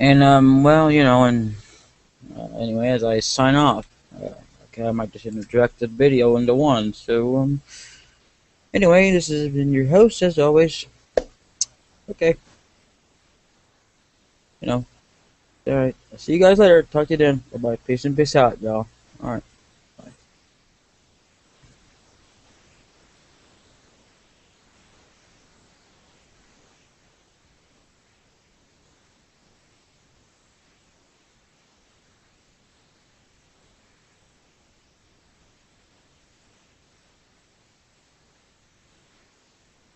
And well, and anyway, as I sign off, okay, I might just interject the video into one. So anyway, this has been your host as always. Okay, all right. I'll see you guys later. Talk to you then. Bye bye. Peace and peace out, y'all. All right. Bye.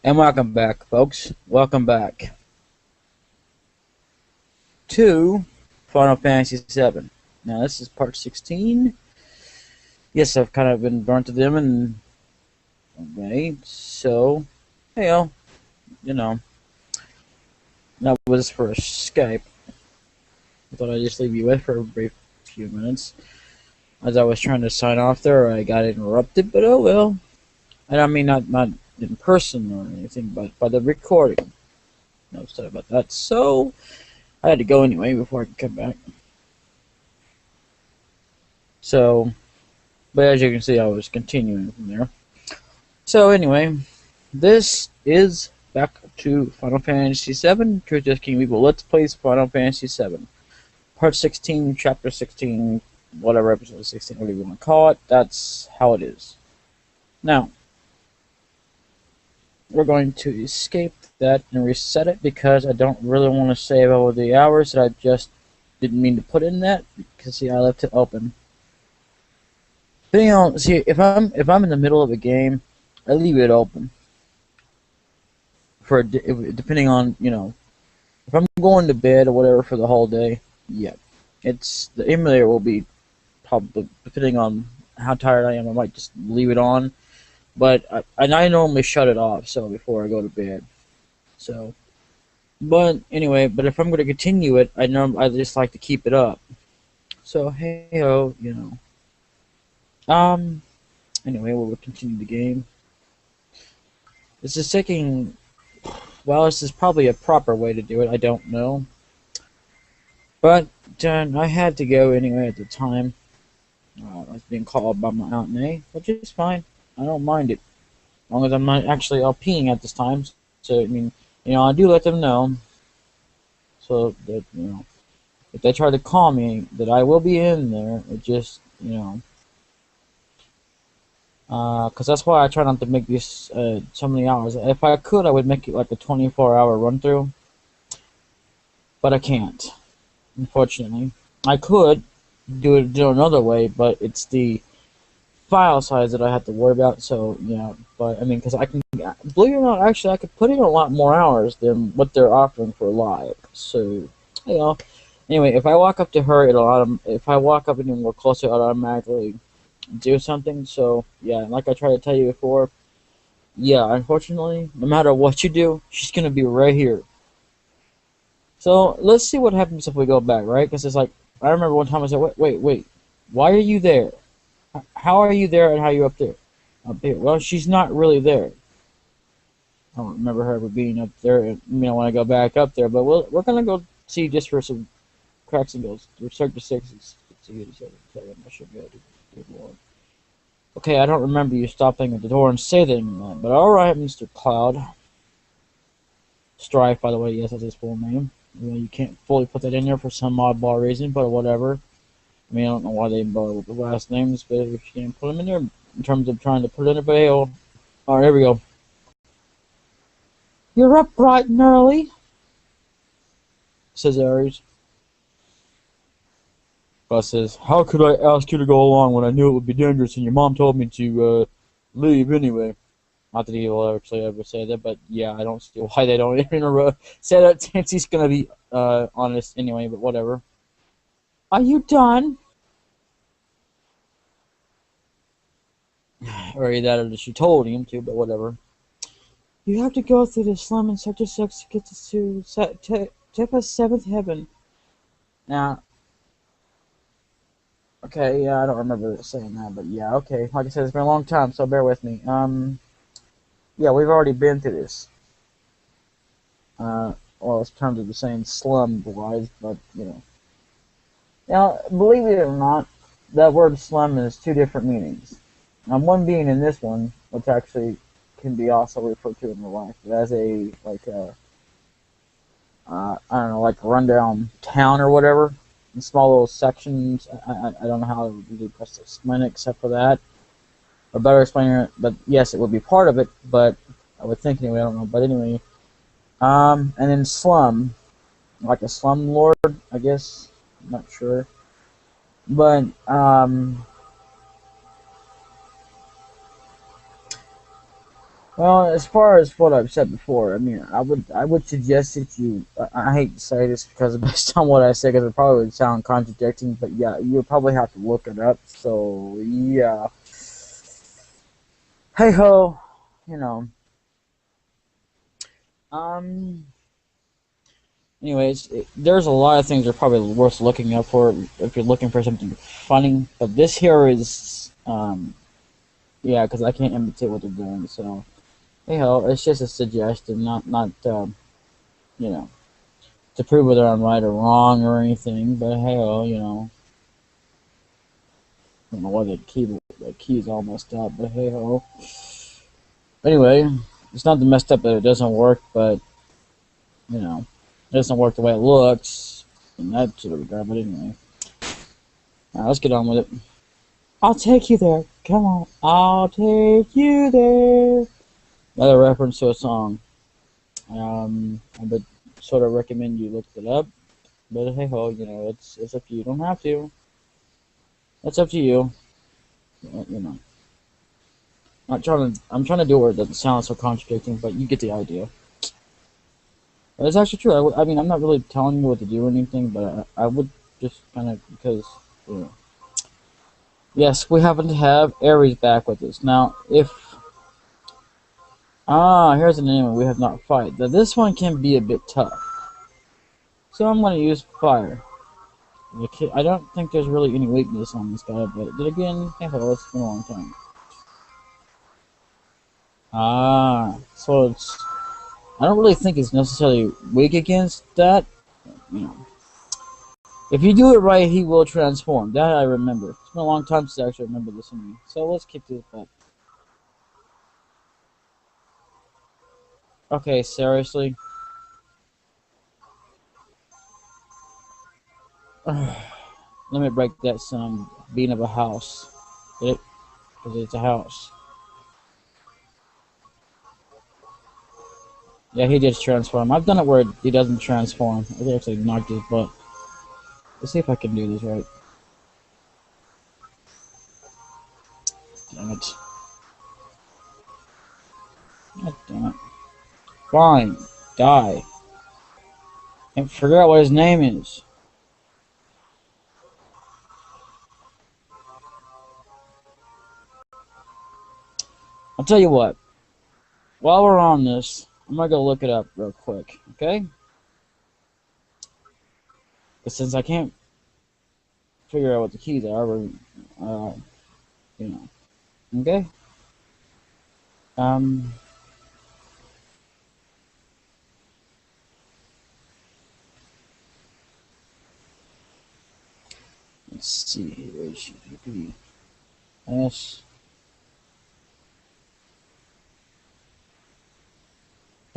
And welcome back, folks. Welcome back to Final Fantasy 7. Now this is part 16. Yes, I've kind of been burnt to them, and okay, so hey, that was for Skype. I thought I'd just leave you with for a brief few minutes. As I was trying to sign off there, I got interrupted, but oh well. And I mean, not in person or anything, but by the recording. No stuff about that. So I had to go anyway before I could come back. So, but as you can see, I was continuing from there. So anyway, this is back to Final Fantasy 7. Truth is King Evil. Let's play Final Fantasy 7. Part 16, Chapter 16, whatever, Episode 16, whatever you want to call it. That's how it is. Now, we're going to escape that and reset it because I don't really want to save over the hours that I just didn't mean to put in that because see, I left it open. Depending on, see, if I'm in the middle of a game, I leave it open for depending on if I'm going to bed or whatever for the whole day. Yeah, it's the emulator will be probably depending on how tired I am. I might just leave it on. But I normally shut it off so before I go to bed. So, but anyway, but if I'm going to continue it, I just like to keep it up. So hey-o, Anyway, we'll continue the game. This is taking. Well, this is probably a proper way to do it. I don't know. But I had to go anyway at the time. I was being called by my Aunt May, which is fine. I don't mind it, as long as I'm not actually LPing at this time. So I mean, I do let them know, so that if they try to call me, that I will be in there. It just because that's why I try not to make these so many hours. If I could, I would make it like a 24-hour run through, but I can't. Unfortunately, I could do it another way, but it's the file size that I have to worry about. So but I mean, because I can, believe it or not, actually I could put in a lot more hours than what they're offering for live. So anyway, if I walk up to her, if I walk up anywhere closer, it'll automatically do something. So yeah, like I tried to tell you before, yeah, unfortunately, no matter what you do, she's gonna be right here. So let's see what happens if we go back, right? Because it's like, I remember one time I said, wait, why are you there? How are you there and how are you up there? Up here. Well, she's not really there. I don't remember her ever being up there, when I go back up there. But we're going to go see just for some cracks and goals. We're starting to 6. I should be able to do more. Okay, I don't remember you stopping at the door and saying that. But alright, Mr. Cloud. Strife, by the way, yes, that's his full name. You can't fully put that in there for some oddball reason, but whatever. I mean, I don't know why they bother with the last names, but if you can put them in there in terms of trying to put it in there, but hey, alright, here we go. You're up bright and early, says Ares. Bus says, how could I ask you to go along when I knew it would be dangerous and your mom told me to leave anyway? Not that he will actually ever say that, but yeah, I don't see why they don't even say that since he's going to be honest anyway, but whatever. Are you done? Or either she told him to, but whatever. You have to go through the slum in Sector 6 to get to Teppa's 7th heaven. Now, okay, yeah, I don't remember saying that, but yeah, okay. Like I said, it's been a long time, so bear with me. Yeah, we've already been through this. well, it's terms of the same slum-wise, but, you know. Now, believe it or not, that word slum is two different meanings. One being in this one, which actually can be also referred to in real life as a, like, I don't know, like a rundown town or whatever, in small little sections. I don't know how to really best explain it except for that. Or better explain it, but yes, it would be part of it, but I would think anyway, I don't know. But anyway, and then slum, like a slum lord, I guess. I'm not sure. But, well, as far as what I've said before, I mean, I would suggest that you. I hate to say this because based on what I say, because it probably would sound contradicting, but yeah, you'll probably have to look it up. So yeah, hey ho, you know. Um. Anyways, there's a lot of things that are probably worth looking up for if you're looking for something funny. But this here is, yeah, because I can't imitate what they're doing. So hey ho, it's just a suggestion, not you know, to prove whether I'm right or wrong or anything. But hey ho, you know, I don't know why the key's all messed up. But hey ho. Anyway, it's not the messed up that it doesn't work, but you know, it doesn't work the way it looks in that sort of regard. But anyway, let's get on with it. I'll take you there. Come on, I'll take you there. Another reference to a song. I would sort of recommend you look it up. But hey ho, you know, it's up to you. You don't have to. That's up to you. You know, I'm trying to do it. It doesn't sound so contradicting, but you get the idea. But it's actually true. I mean, I'm not really telling you what to do or anything, but I would just kind of because, you know. Yes, we happen to have Aries back with us now. Here's an enemy we have not fight. Now this one can be a bit tough, so I'm going to use fire. I don't think there's really any weakness on this guy, but then again, hey ho, it's been a long time. So it's. I don't really think it's necessarily weak against that. You know, if you do it right, he will transform. That I remember. It's been a long time since I actually remember this enemy. So let's kick this back. Okay, seriously. Let me break that some bean of a house. Get it? Because it's a house. Yeah, he did transform. I've done it where he doesn't transform. I actually knocked his butt. Let's see if I can do this right. Damn it. God damn it. Fine. Die. And figure out what his name is. I'll tell you what. While we're on this, I'm gonna go look it up real quick, okay? But since I can't figure out what the keys are, you know, okay? Um, let's see here. S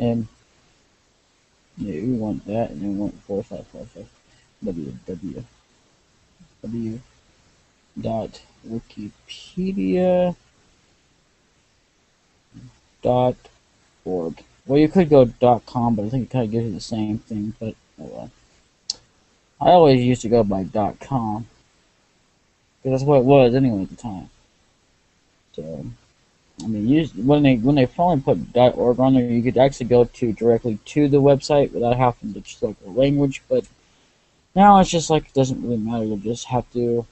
M. Yeah, we want that, and then we want 4555. www dot wikipedia dot org. Well, you could go .com, but I think it kind of gives you the same thing. But oh well. I always used to go by .com because that's what it was anyway at the time. So I mean, when they finally put .org on there, you could actually go directly to the website without having to select the language. But now it's just like it doesn't really matter. You just have to.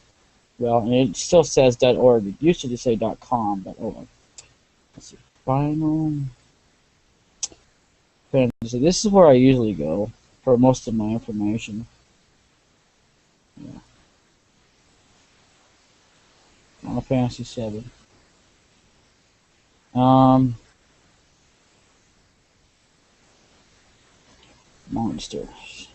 Well, and it still says .org. It used to just say .com, but oh well. Let's see. Final Fantasy. This is where I usually go for most of my information. Yeah. Final Fantasy 7. Monsters.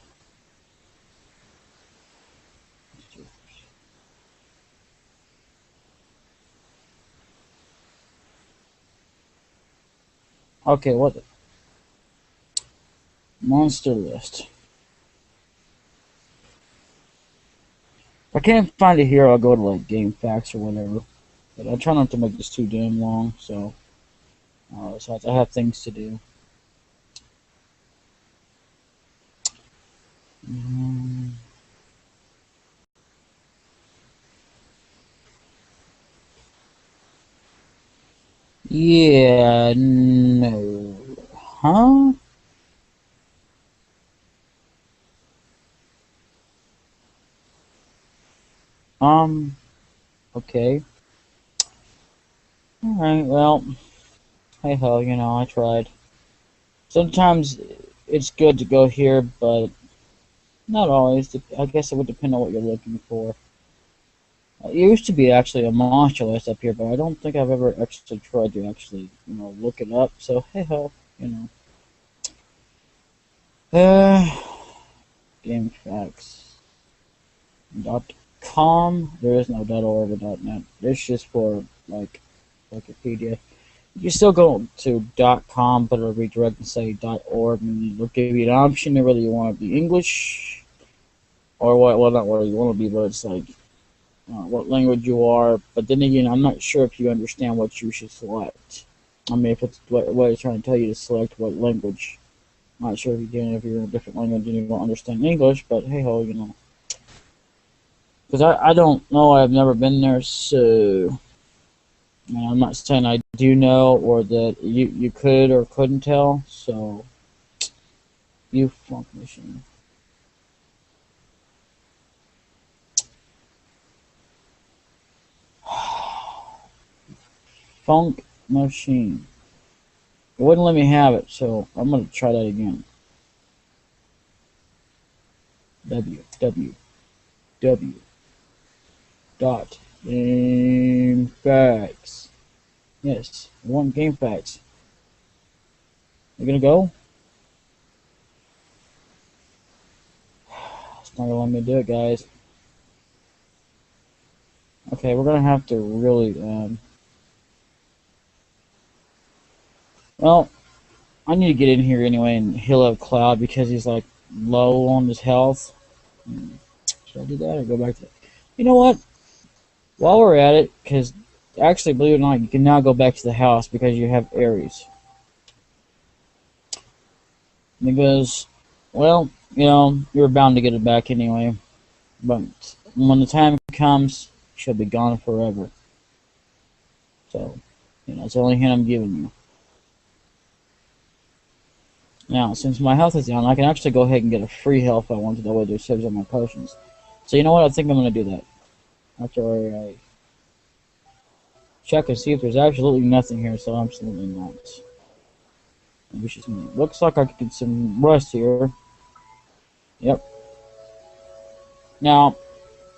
Okay, what? Monster list. If I can't find it here, I'll go to like Game Facts or whatever. But I try not to make this too damn long, so I have things to do. Yeah, no. Huh? Okay. Alright, well, hey ho, you know, I tried. Sometimes it's good to go here, but not always. I guess it would depend on what you're looking for. It used to be actually a monster list up here, but I don't think I've ever actually tried to actually, you know, look it up. So, hey ho, you know. GameFacts.com. There is no .org or .net. It's just for, like, Wikipedia. You still go to .com, but it'll redirect and say .org, and it'll give you an option whether you want to be English or what. Well, not whether you want to be, but it's like what language you are. But then again, I'm not sure if you understand what you should select. I mean, if it's what it's trying to tell you to select what language. I'm not sure if you can if you're in a different language and you don't understand English, but hey ho, you know. Because I don't know, I've never been there, so. And I'm not saying I do know or that you could or couldn't tell, so you funk machine. Funk machine. It wouldn't let me have it, so I'm gonna try that again. www. Game facts. Yes, I want game facts. You gonna go? It's not gonna let me do it, guys. Okay, we're gonna have to really well, I need to get in here anyway and heal up Cloud because he's like low on his health. Should I do that or go back to? You know what? While we're at it, because actually, believe it or not, you can now go back to the house because you have Aries. Because, well, you know, you're bound to get it back anyway. But when the time comes, she'll be gone forever. So, you know, it's the only hint I'm giving you. Now, since my health is down, I can actually go ahead and get a free health if I want to. That way there's saves on my potions. So you know what? I think I'm going to do that. After I check and see if there's absolutely nothing here, so absolutely not. Looks like I could get some rust here. Yep. Now,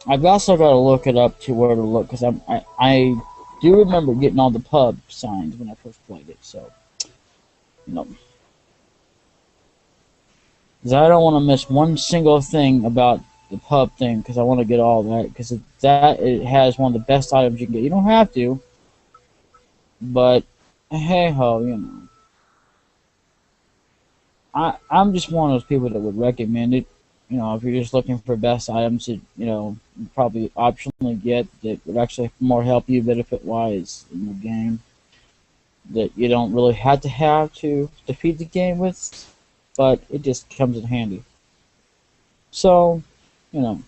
I've also got to look it up to where to look, because I do remember getting all the pub signs when I first played it, so, you know. Because I don't want to miss one single thing about the pub thing, because I want to get all that, because it has one of the best items you can get. You don't have to, but hey ho, you know. I'm just one of those people that would recommend it. You know, if you're just looking for best items that, you know, you probably optionally get that would actually more help you benefit-wise in the game. That you don't really have to defeat the game with, but it just comes in handy. So, you know.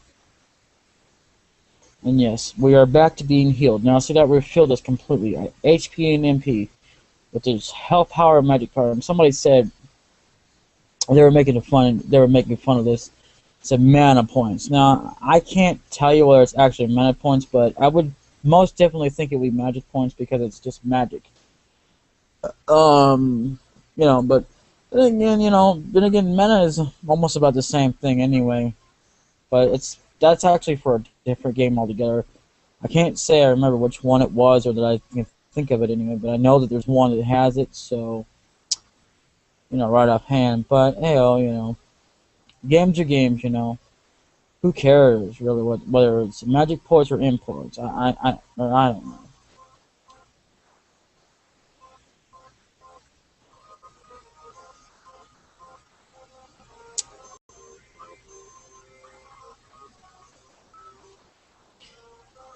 And yes, we are back to being healed. Now, see that we've filled this completely. Right? HP and MP with this health power magic power. And somebody said they were making fun of this. It's a mana points. Now, I can't tell you whether it's actually mana points, but I would most definitely think it would be magic points because it's just magic. You know, but then again, mana is almost about the same thing anyway. But that's actually for a different game altogether. I can't say I remember which one it was or that I can think of it anyway, but I know that there's one that has it, so, you know, right offhand. But, hey, you know, Games are games, you know. Who cares really whether it's magic points or imports? I don't know.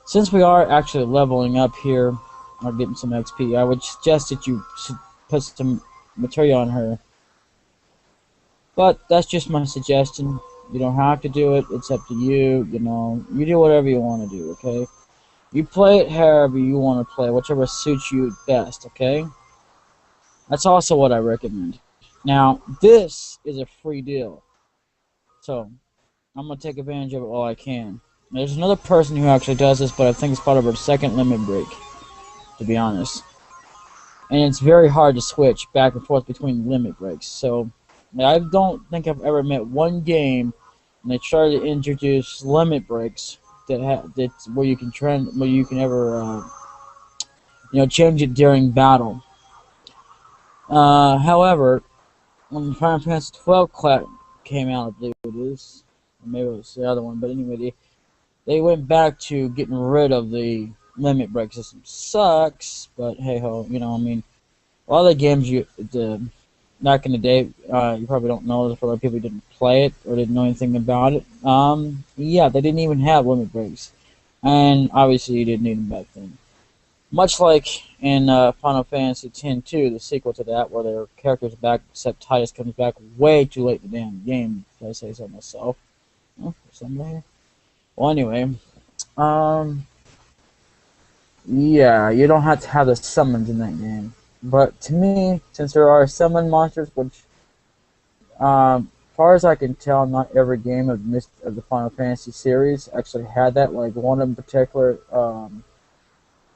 Since we are actually leveling up here, or getting some XP, I would suggest that you should put some material on her. But that's just my suggestion. You don't have to do it. It's up to you. You know, you do whatever you want to do. Okay. You play it however you want to play, whichever suits you best. Okay. That's also what I recommend. Now, this is a free deal, so I'm gonna take advantage of it while I can. There's another person who actually does this, but I think it's part of her second limit break, to be honest. And it's very hard to switch back and forth between limit breaks. So I don't think I've ever met one game and they try to introduce limit breaks that's where you can ever change it during battle. However, when Final Fantasy 12 came out, I believe it is, or maybe it was the other one, but anyway, they went back to getting rid of the limit break system. Sucks, but hey ho, you know, I mean, a lot of the games back in the day, you probably don't know, for a lot of people who didn't play it or didn't know anything about it. Yeah, they didn't even have limit breaks, and obviously you didn't need them back then. Much like in Final Fantasy X-2, the sequel to that, where their characters back, except Titus comes back way too late in the damn game, if I say so myself. Oh, there's something here. Well, anyway, yeah, you don't have to have the summons in that game. But to me, since there are summon monsters, which, as far as I can tell, not every game of the Final Fantasy series actually had that. Like one in particular,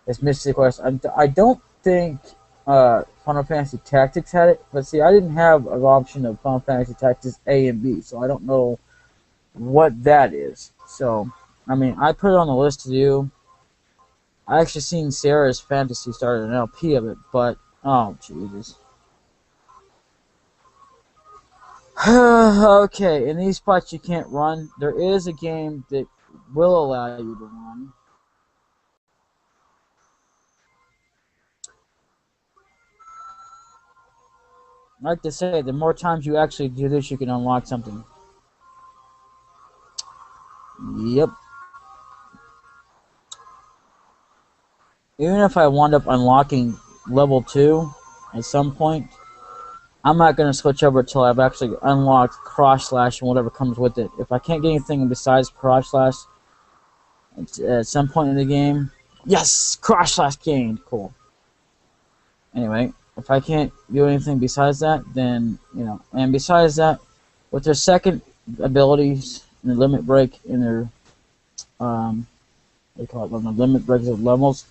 is Mystic Quest. I don't think Final Fantasy Tactics had it, but see, I didn't have an option of Final Fantasy Tactics A and B, so I don't know what that is. So, I mean, I put it on the list to do. I actually seen Sarah's Fantasy started an LP of it, but oh Jesus. Okay, in these spots you can't run. There is a game that will allow you to run. I like to say, the more times you actually do this, you can unlock something. Yep. Even if I wind up unlocking level 2 at some point, I'm not going to switch over until I've actually unlocked Cross Slash and whatever comes with it. If I can't get anything besides Cross Slash at some point in the game, yes! Cross Slash gained! Cool. Anyway, if I can't do anything besides that, then, you know, and besides that, with their second abilities, and the limit break, and their, they call it the limit breaks of levels,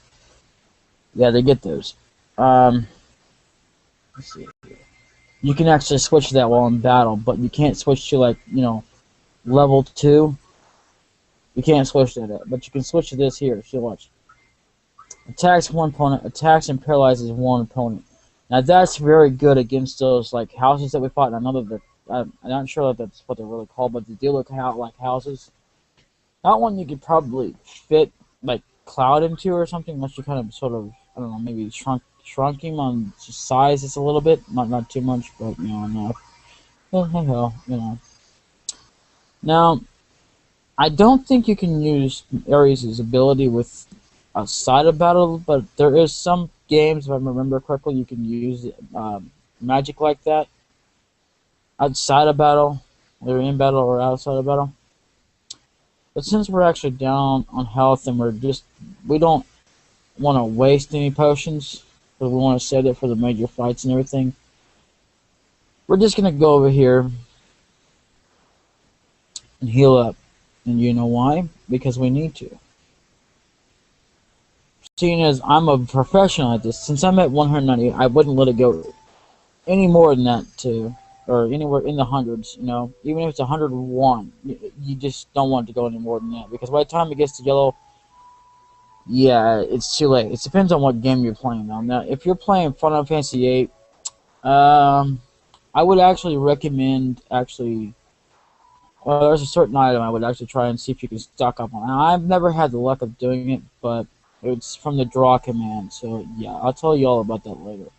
yeah, they get those. Let's see. You can actually switch that while in battle, but you can't switch to, like, you know, level 2. You can't switch to that, but you can switch to this here. So watch. Attacks one opponent, attacks and paralyzes one opponent. Now that's very good against those like houses that we fought. And I know that I'm not sure that that's what they're really called, but they do look like houses. That one you could probably fit like Cloud into or something, unless you kind of sort of, I don't know, maybe shrunk him on size just a little bit, not too much, but you know, enough. Well, you know. Now, I don't think you can use Ares' ability with outside of battle, but there is some games, if I remember correctly, you can use magic like that outside of battle, whether in battle or outside of battle. But since we're actually down on health and we don't want to waste any potions, because we want to save it for the major fights and everything, we're just going to go over here and heal up. And you know why? Because we need to. Seeing as I'm a professional at this, since I'm at 190, I wouldn't let it go any more than that or anywhere in the hundreds, you know. Even if it's 101, you just don't want it to go any more than that, because by the time it gets to yellow, yeah, it's too late. It depends on what game you're playing, though. Now, if you're playing Final Fantasy VIII, I would actually recommend there's a certain item I would actually try and see if you can stock up on. Now, I've never had the luck of doing it, but it's from the draw command. So yeah, I'll tell you all about that later.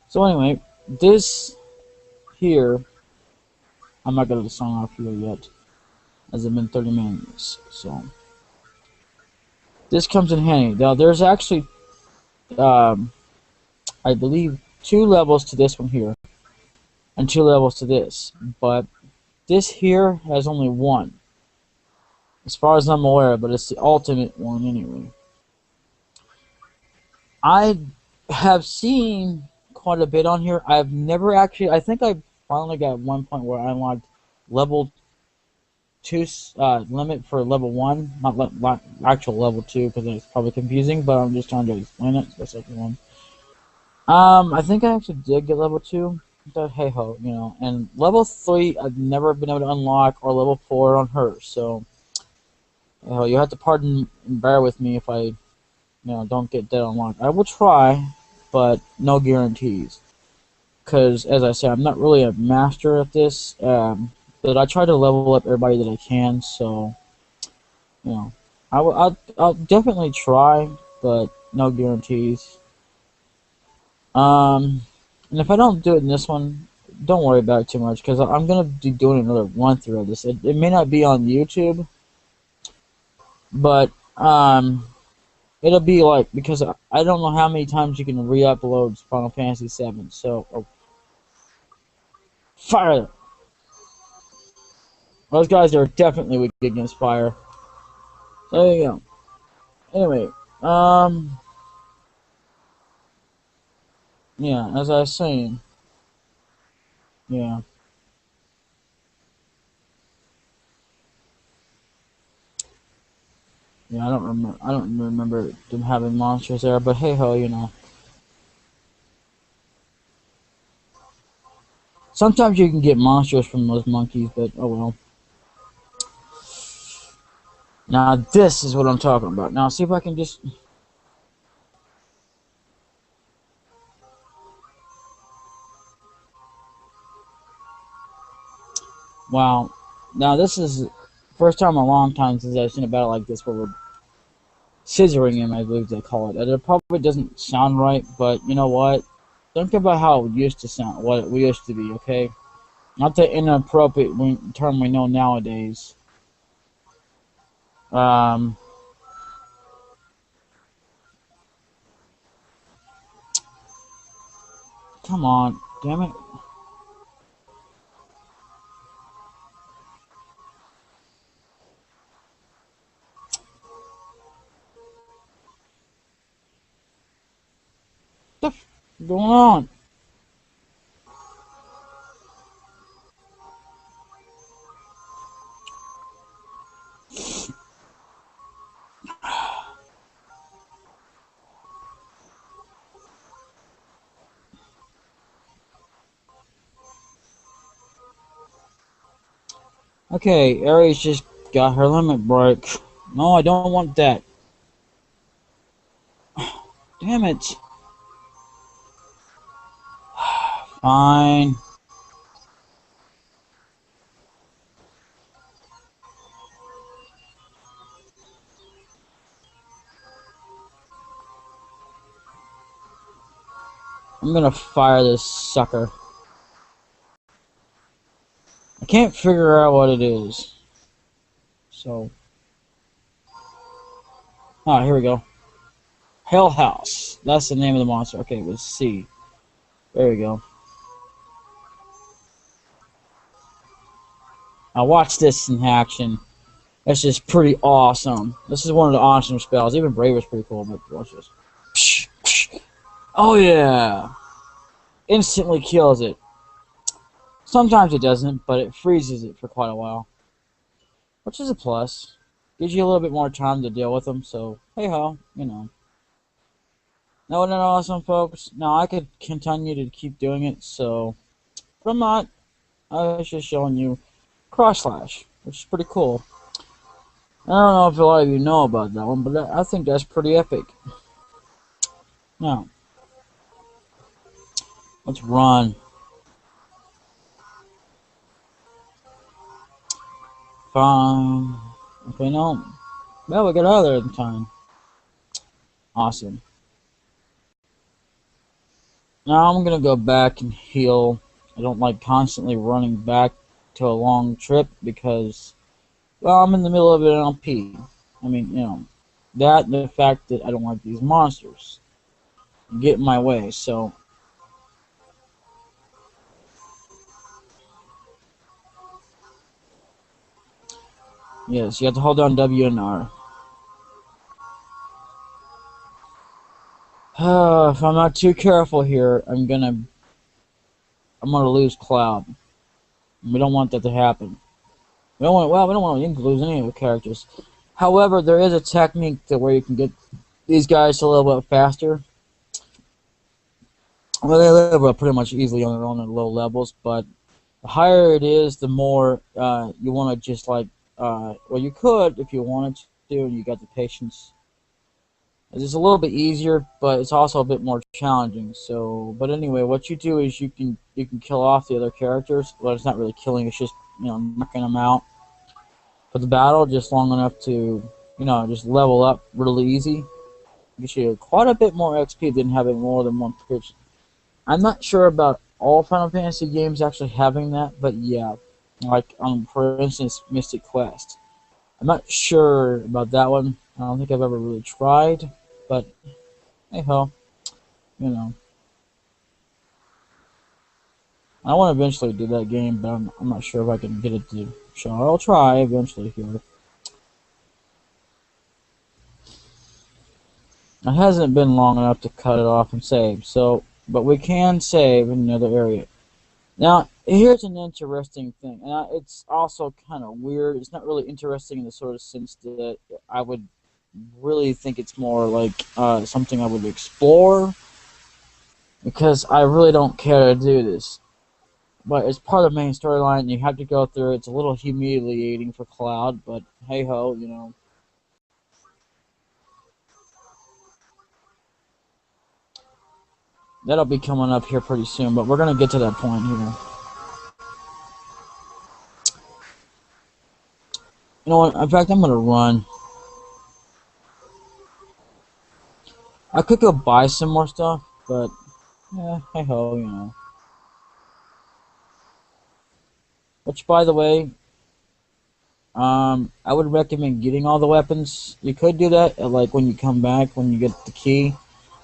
So anyway, this here, I'm not gonna get the song off here yet, as it's been 30 minutes. So this comes in handy. Now there's actually, I believe, 2 levels to this one here, and 2 levels to this, but this here has only 1, as far as I'm aware, but it's the ultimate one anyway. I have seen quite a bit on here. I've never actually, I think I finally got one point where I unlocked level 2 limit for level 1, not actual level 2, because it's probably confusing, but I'm just trying to explain it. The second one. I think I actually did get level 2, but hey ho, you know. And level 3, I've never been able to unlock, or level 4 on her. So, you have to pardon and bear with me if I, don't get that unlocked. I will try, but no guarantees. Because, as I said, I'm not really a master at this, but I try to level up everybody that I can, so, I'll definitely try, but no guarantees. And if I don't do it in this one, don't worry about it too much, because I'm going to be doing another run-through of this. It may not be on YouTube, but, it'll be like, because I don't know how many times you can re-upload Final Fantasy 7, so, fire! Those guys are definitely weak against fire. So there you go. Anyway, yeah, as I was saying, yeah. Yeah, I don't remember them having monsters there, but hey ho, Sometimes you can get monsters from those monkeys, but oh well. Now this is what I'm talking about. Now see if I can just... Wow. Now this is first time in a long time since I've seen a battle like this where we're scissoring him, I believe they call it. It probably doesn't sound right, but you know what? Think about how it used to sound, what it used to be, okay? Not the inappropriate term we know nowadays. Come on, damn it. What's going on? Okay, Aries just got her limit break. No, I don't want that. Damn it. Fine. I'm gonna fire this sucker. I can't figure out what it is. So. Ah, here we go. Hell House. That's the name of the monster. Okay, it was C. There we go. Now watch this in action. That's just pretty awesome. This is one of the awesome spells. Even Brave is pretty cool, but watch this. Psh, psh. Oh yeah! Instantly kills it. Sometimes it doesn't, but it freezes it for quite a while. Which is a plus. Gives you a little bit more time to deal with them, so hey ho, No, not awesome, folks. Now I could continue to keep doing it, so but I'm not. I was just showing you Cross Slash, which is pretty cool. I don't know if a lot of you know about that one, but I think that's pretty epic. Now, let's run. Fine. Okay, no. Well, we got out of there in time. Awesome. Now I'm gonna go back and heal. I don't like constantly running back to a long trip because, well, I'm in the middle of an LP. I mean, you know, that and the fact that I don't like these monsters get in my way. So, yes, you have to hold down W and R. If I'm not too careful here, I'm gonna lose Cloud. We don't want that to happen. We don't want to lose any of the characters. However, there is a technique to where you can get these guys a little bit faster. Well, they live pretty much easily on their own at low levels, but the higher it is, the more you want to just like, well, you could if you wanted to, and you got the patience. It's a little bit easier, but it's also a bit more challenging. So, but anyway, what you do is you can kill off the other characters. Well, it's not really killing; it's just, you know, knocking them out for the battle, just long enough to, you know, just level up really easy. Gives you quite a bit more XP than having more than one person. I'm not sure about all Final Fantasy games actually having that, but yeah, like for instance, Mystic Quest. I'm not sure about that one. I don't think I've ever really tried, but hey ho, you know. I want to eventually do that game, but I'm not sure if I can get it to show. I'll try eventually here. It hasn't been long enough to cut it off and save, so, but we can save in another area. Now, here's an interesting thing, and it's also kind of weird. It's not really interesting in the sort of sense that I would really think it's more like something I would explore, because I really don't care to do this. But it's part of the main storyline, and you have to go through it. It's a little humiliating for Cloud, but hey ho, you know. That'll be coming up here pretty soon, but we're going to get to that point here. You know what? In fact, I'm going to run. I could go buy some more stuff, but yeah, hey ho, you know. Which, by the way, I would recommend getting all the weapons. You could do that, like when you come back, when you get the key.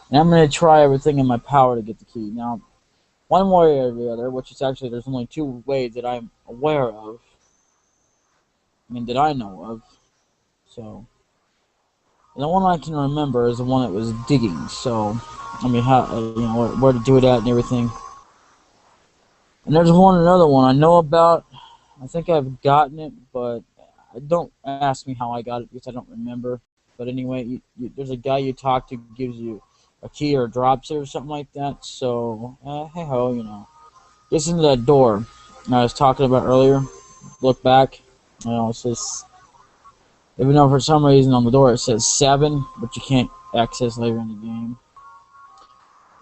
And I'm going to try everything in my power to get the key. Now, one way or the other, which is actually, there's only two ways that I'm aware of. I mean, that I know of. So, the one I can remember is the one that was digging. So, I mean, how, you know, where to do it at and everything. And there's another one I know about. I think I've gotten it, but don't ask me how I got it because I don't remember. But anyway, there's a guy you talk to who gives you a key or drops it or something like that. So, hey ho, you know. Gets into that door I was talking about earlier. Look back. You know, it says, even though for some reason on the door it says 7, but you can't access later in the game.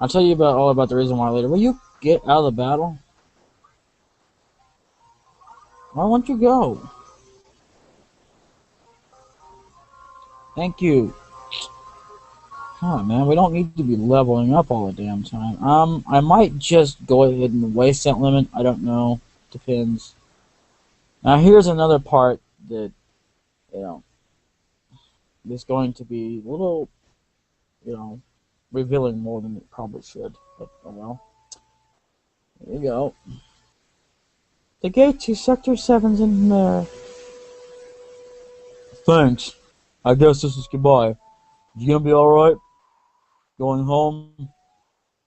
I'll tell you all about the reason why later. Will you get out of the battle? Why won't you go? Thank you. Come on, man. We don't need to be leveling up all the damn time. I might just go ahead and waste that limit. I don't know. Depends. Now, here's another part that, you know, is going to be a little, you know, revealing more than it probably should. But, oh well. There you go. The gate to Sector 7's in there. Thanks. I guess this is goodbye. You gonna be alright? Going home?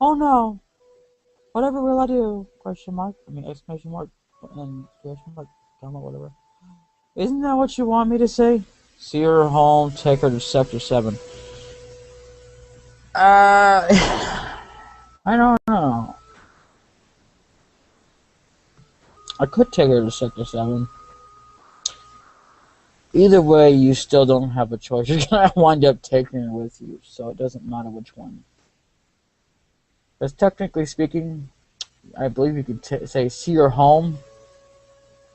Oh no. Whatever will I do? Question mark. I mean, exclamation mark. And exclamation mark. Comma, whatever. Isn't that what you want me to say? See her home, take her to Sector 7. I don't know. I could take her to Sector 7. Either way, you still don't have a choice. You're gonna wind up taking her with you, so it doesn't matter which one. Because technically speaking, I believe you could say see her home.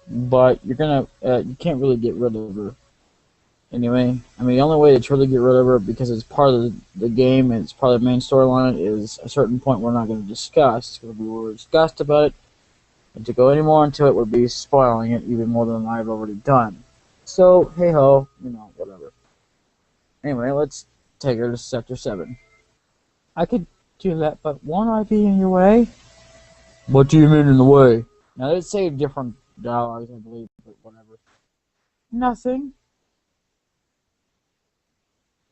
but you can't really get rid of her. Anyway, I mean, the only way to truly get rid of her, because it's part of the game and it's part of the main storyline, is a certain point we're not going to discuss, because we were discussed about it, and to go any more into it would be spoiling it even more than I've already done. So, hey ho, whatever. Anyway, let's take her to Sector 7. I could do that, but won't I be in your way? What do you mean in the way? Now, they say different dialogues, I believe, but whatever. Nothing.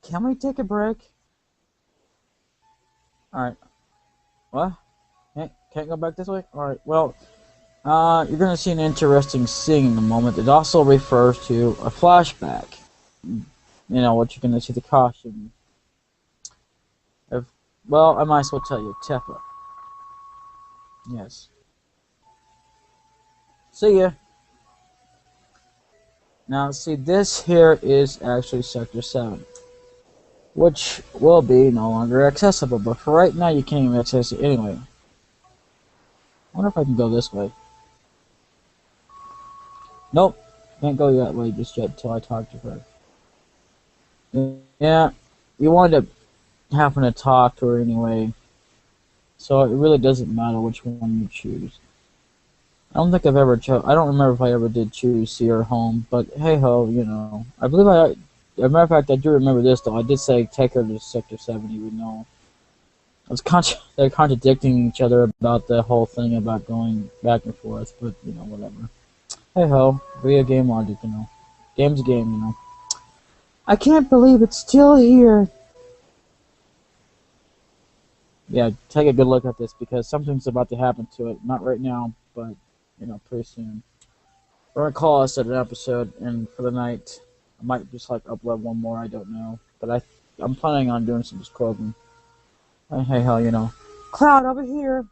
Can we take a break? Alright. What? Can't go back this way? Alright, well, you're going to see an interesting scene in a moment. It also refers to a flashback. What you're going to see the costume. Well, I might as well tell you, Tifa. Yes. See ya. Now, see, this here is actually Sector 7, which will be no longer accessible, but for right now, you can't even access it anyway. I wonder if I can go this way. Nope, can't go that way just yet until I talk to her. Yeah, you wind up having to talk to her anyway, so it really doesn't matter which one you choose. I don't think I've ever I don't remember if I ever did choose see her home, but hey ho, I believe as a matter of fact, I do remember this though. I did say take her to Sector 7, even though they're contradicting each other about the whole thing about going back and forth, but whatever. Hey ho, video game logic, Game's a game, I can't believe it's still here. Yeah, take a good look at this, because something's about to happen to it. Not right now, but, pretty soon. We're going to call us at an episode, and for the night, I might just, upload one more, I don't know. But I'm planning on doing some scrubbing. Hey, hell, Cloud, over here!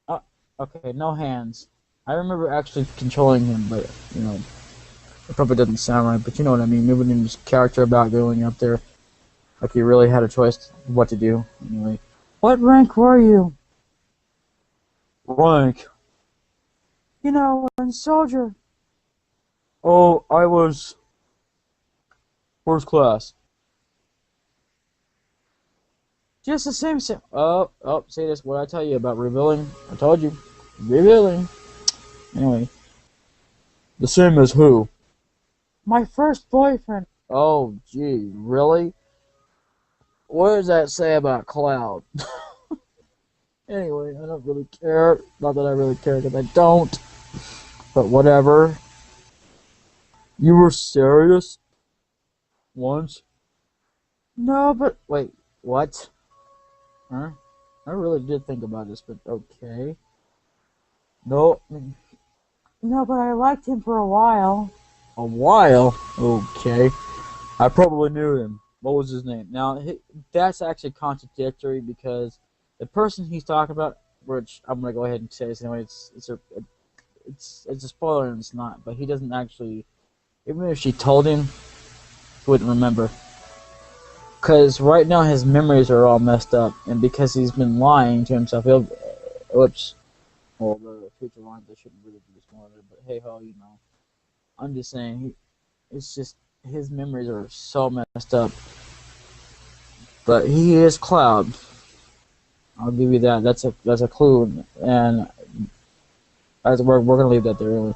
Oh, okay, no hands. I remember actually controlling him, but, it probably doesn't sound right, but you know what I mean. Moving in his character about going up there. Like he really had a choice what to do. Anyway. What rank were you? Rank? In soldier. Oh, I was first class. Just the same. Oh, say this. What I tell you about revealing? I told you. Revealing. Anyway. The same as who? My first boyfriend. Oh, gee, really? What does that say about Cloud? Anyway, I don't really care. Not that I really care, because I don't. But whatever. You were serious? Once? No, but wait, what? Huh? I really did think about this, but okay. No. No, but I liked him for a while. A while? Okay. I probably knew him. What was his name? Now, that's actually contradictory, because the person he's talking about, which I'm going to go ahead and say this anyway, it's a spoiler and it's not, but he doesn't actually, even if she told him, he wouldn't remember. Because right now his memories are all messed up, and because he's been lying to himself, whoops. Well, the future lines, I shouldn't really be spoiling it, but hey ho, I'm just saying, it's just, his memories are so messed up. But he is Cloud. I'll give you that. That's a clue, and we're gonna leave that there. Anyway.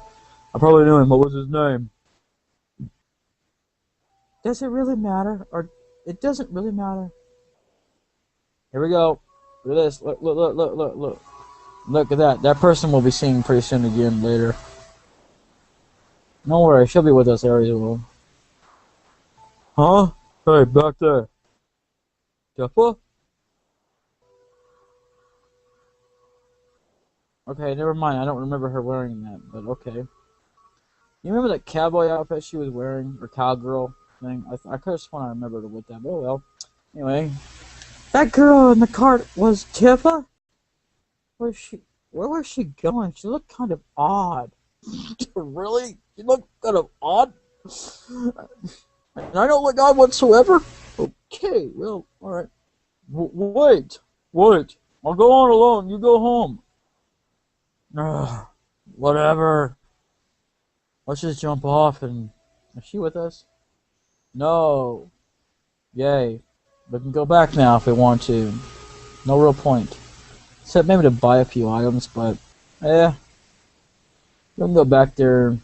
I probably knew him. What was his name? Does it really matter, or it doesn't really matter? Here we go. Look at this. Look. Look at that. That person will be seen pretty soon again later. Don't worry, she'll be with us as well. Huh? Hey, back there. Tifa? Okay, never mind. I don't remember her wearing that, but okay. You remember that cowboy outfit she was wearing, or cowgirl thing? I could have sworn I remembered her with that, but oh well. Anyway, that girl in the cart was Tifa? Where was she going? She looked kind of odd. Really? She looked kind of odd? And I don't look odd whatsoever? Okay, well, alright. Wait. I'll go on alone. You go home. Whatever. Let's just jump off and... Is she with us? No. Yay. We can go back now if we want to. No real point. Except maybe to buy a few items, but... Yeah. We can go back there.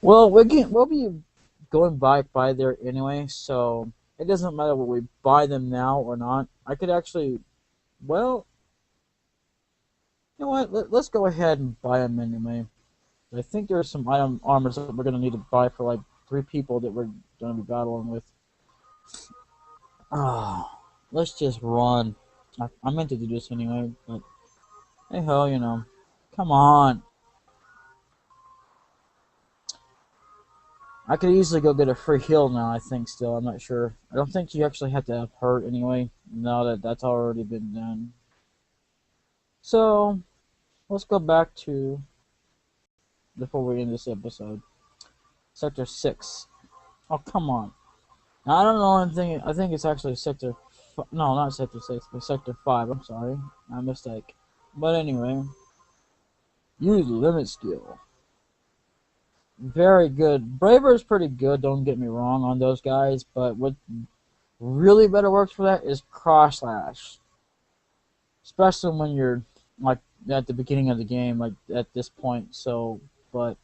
Well, we'll be going back by there anyway, so... It doesn't matter whether we buy them now or not. I could actually... Well... You know what? Let's go ahead and buy them anyway. I think there's some armors that we're going to need to buy for like 3 people that we're going to be battling with. Let's just run. I meant to do this anyway, but hey ho, you know. Come on. I could easily go get a free heal now, I think still. I'm not sure. I don't think you actually have to have hurt anyway. Now that that's already been done. So, let's go back to... Before we end this episode. Sector 6. Oh, come on. Now, I don't know anything. I think it's actually Sector... No, not Sector 6, but Sector 5. I'm sorry. My mistake. But anyway. Use limit skill. Very good. Braver is pretty good, don't get me wrong, on those guys. But what really better works for that is Cross Slash. Especially when you're, like, at the beginning of the game, like, at this point. So... But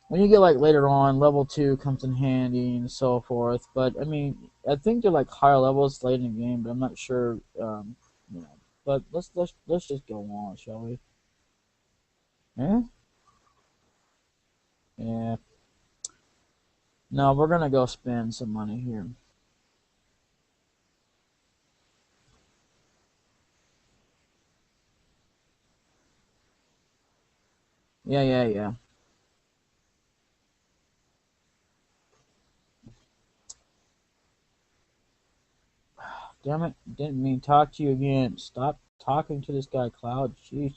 when you get like later on, level 2 comes in handy and so forth. But I mean, I think they're like higher levels late in the game, but I'm not sure. You know. But let's just go on, shall we? Yeah. Yeah. No, we're gonna go spend some money here. Yeah. Damn it, didn't mean to talk to you again. Stop talking to this guy, Cloud. Jeez.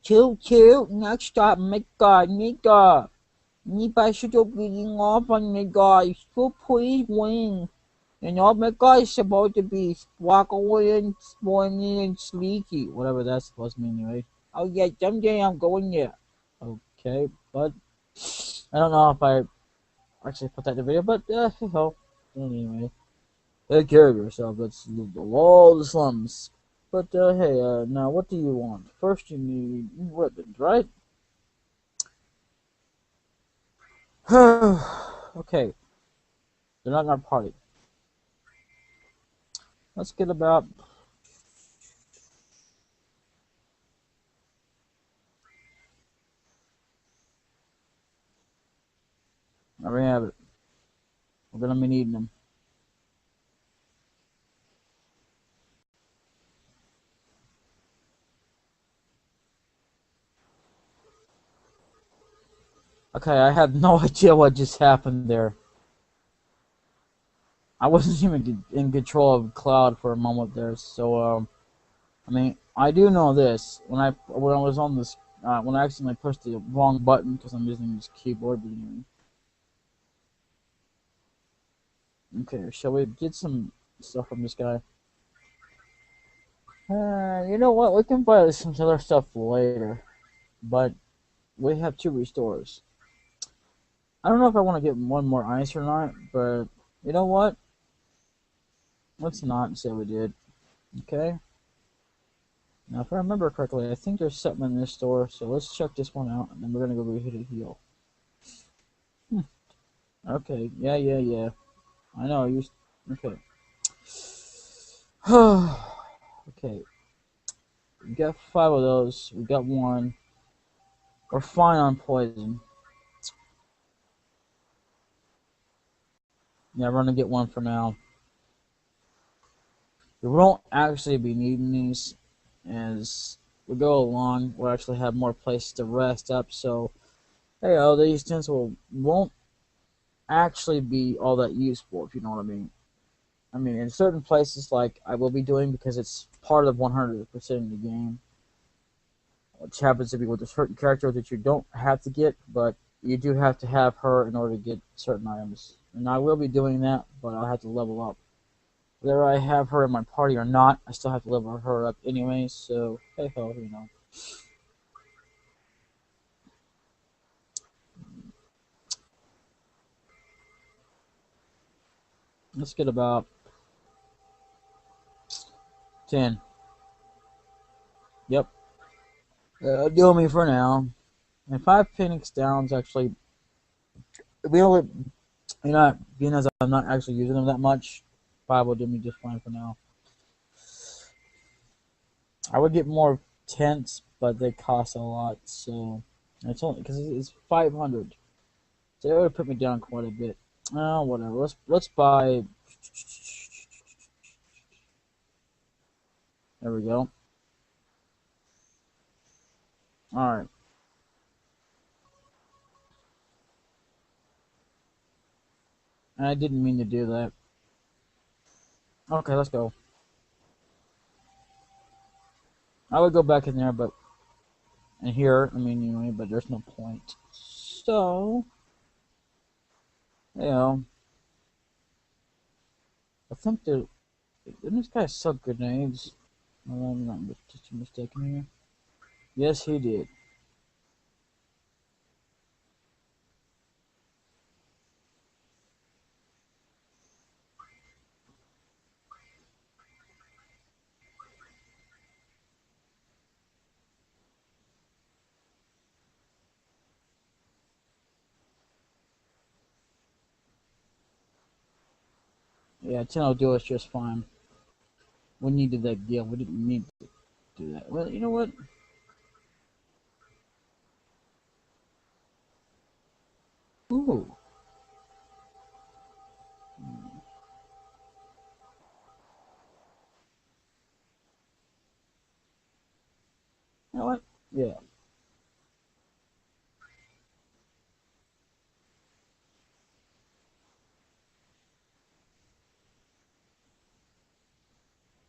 Chill, next stop, nigga. Niba should be beating off on nigga. So please win. And all my guys supposed to be walk away and spawning and sleeky. Whatever that's supposed to mean, anyway. Oh yeah, someday I'm going there. Okay, but I don't know if I actually put that in the video, but hell. Anyway. Take care of yourself. Let's live all the slums. But hey, now what do you want? First, you need weapons, right? Okay, they're not in our party. Let's get about. There we have it. We're gonna be needing them. Okay, I have no idea what just happened there. I wasn't even in control of Cloud for a moment there, so I mean, I do know this. When I was on this, when I accidentally pushed the wrong button because I'm using this keyboard. Okay, shall we get some stuff from this guy? You know what? We can buy some other stuff later, but we have 2 restores. I don't know if I want to get one more ice or not, but you know what? Let's not say we did. Okay. Now, if I remember correctly, I think there's something in this store, so let's check this one out, and then we're gonna go hit a heal. Okay. Yeah. I know. Okay. Okay. We got 5 of those. We got 1. We're fine on poison. Yeah, we're gonna get 1 for now. We won't actually be needing these as we go along. We'll actually have more places to rest up. So, hey, these utensils won't actually be all that useful, if you know what I mean. I mean, in certain places, like I will be doing because it's part of 100% of the game, which happens to be with a certain character that you don't have to get, but you do have to have her in order to get certain items. And I will be doing that, but I'll have to level up. Whether I have her in my party or not, I still have to level her up anyway, so hey ho, you know. Let's get about 10. Yep. Do me for now. And 5 Phoenix Downs actually, we only, you know, being as I'm not actually using them that much, 5 will do me just fine for now. I would get more tents, but they cost a lot, so it's only because it's 500. So it would put me down quite a bit. Oh, whatever. Let's buy. There we go. All right. I didn't mean to do that. Okay, let's go. I would go back in there, but in here, I mean, anyway, but there's no point. So, you know, I think didn't this guy suck grenades? I'm not just mistaken here. Yes, he did. Yeah, 10 will do us just fine. We needed that deal. We didn't need to do that. Well, you know what? Ooh. You know what? Yeah.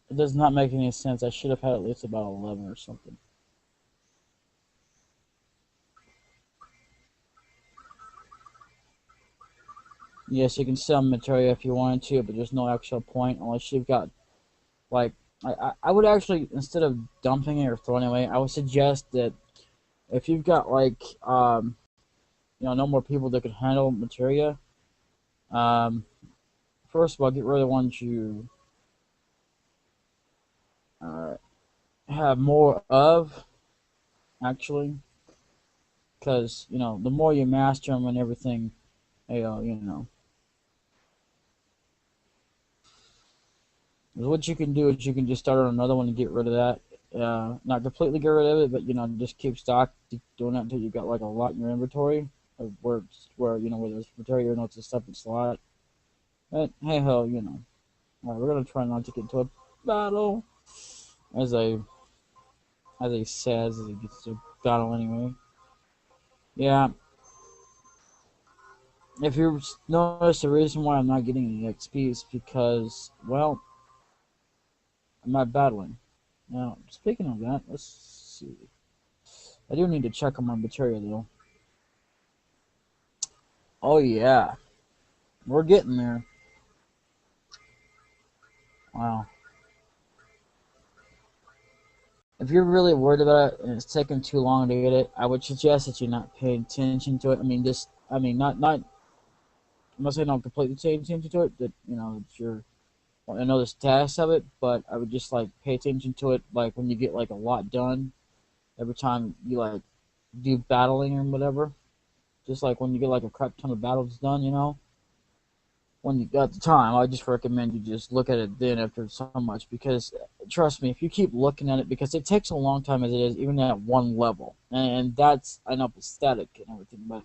It does not make any sense. I should have had at least about 11 or something. Yes, you can sell material if you wanted to, but there's no actual point unless you've got, like, I would actually, instead of dumping it or throwing it away, I would suggest that if you've got, like, no more people that can handle materia, um, first of all, get rid of the ones you uh, have more of, actually, because, the more you master them and everything, you know. What you can do is you can just start on another one and get rid of that. Not completely get rid of it, but just keep stock. Keep doing that until you got like a lot in your inventory, of where there's material, it's a separate slot. But hey ho, All right, we're gonna try not to get into a battle, as he says as he gets to battle anyway. Yeah. If you notice, the reason why I'm not getting any XP is because, well, I'm not battling. Now, speaking of that, let's see. I do need to check on my material though. Oh yeah, we're getting there. Wow. If you're really worried about it and it's taking too long to get it, I would suggest that you not pay attention to it. Not. I'm not saying don't completely pay attention to it. That that you're. I know there's tasks of it, but I would just like pay attention to it. Like when you get like a lot done, every time you like do battling or whatever. Just like when you get like a crap ton of battles done, when you got the time, I just recommend you just look at it then after so much, because trust me, if you keep looking at it, because it takes a long time as it is, even at one level, and that's, I know it's static and everything, but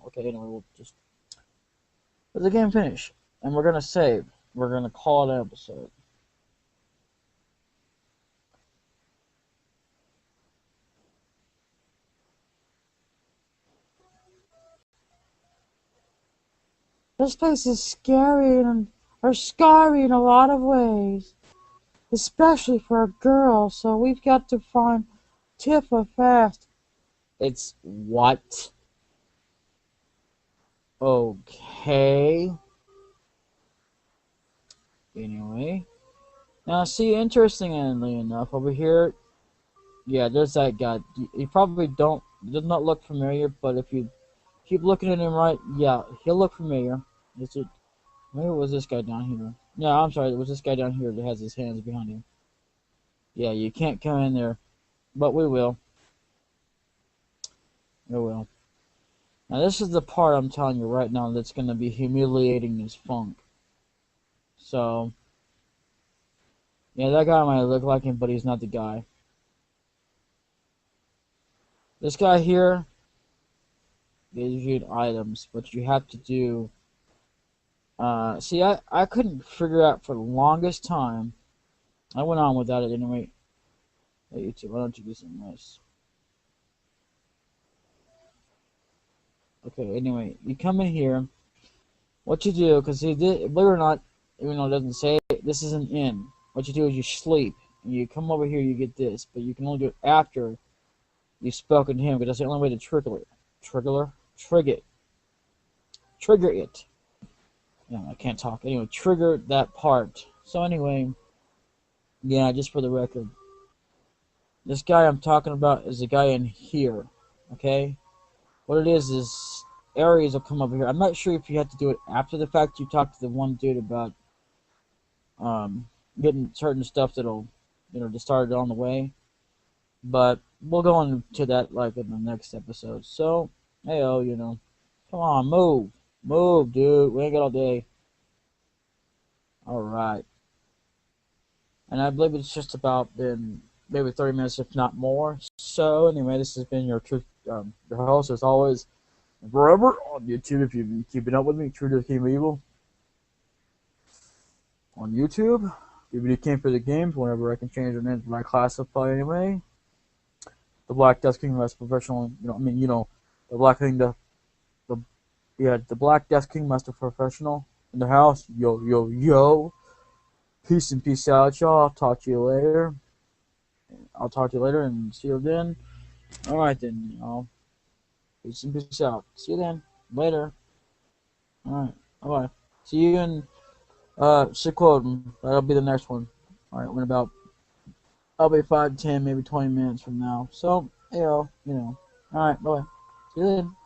okay, anyway, we'll just let the game finish, and we're gonna save. We're gonna call it an episode. This place is scary or scary in a lot of ways, especially for a girl. So we've got to find Tifa fast. It's what? Okay. Anyway. Now, see, interestingly enough, over here, yeah, there's that guy. You probably does not look familiar, but if you keep looking at him right, yeah, he'll look familiar. Is it? Maybe it was this guy down here. Yeah, I'm sorry, it was this guy down here that has his hands behind him. Yeah, you can't come in there, but we will. We will. Now, this is the part I'm telling you right now that's going to be humiliating as funk. So, yeah, that guy might look like him, but he's not the guy. This guy here gives you items, but you have to do. See, I couldn't figure out for the longest time. I went on without it anyway. Hey, YouTube, why don't you do something nice? Okay, anyway, you come in here. What you do, because believe it or not, even though it doesn't say it, this is an inn. What you do is you sleep, and you come over here, you get this, but you can only do it after you've spoken to him, because that's the only way to trigger it. Trigger it. No, I can't talk. Anyway, trigger that part. So anyway, yeah, just for the record, this guy I'm talking about is the guy in here, okay? What it is areas will come over here. I'm not sure if you have to do it after the fact. You talk to the one dude about getting certain stuff that'll, just start it on the way. But we'll go into that like in the next episode. So, hey, come on, move, dude. We ain't got all day. All right. And I believe it's just about been maybe 30 minutes, if not more. So anyway, this has been your host as always, forever on YouTube. If you've been keeping up with me, True to the King of Evil on YouTube. DBDKMP for the games. Whenever I can change the name to my classify anyway. The Black Death King Master Professional. The Black King, the Black Death King Master Professional in the house. Yo, yo, yo. Peace and peace out, y'all. I'll talk to you later and see you then. Alright then, y'all. Peace and peace out. See you then. Later. Alright. Bye-bye. See you in Sequoia. That'll be the next one. Alright, I'll be 5, 10, maybe 20 minutes from now. So, Alright, bye. See you then.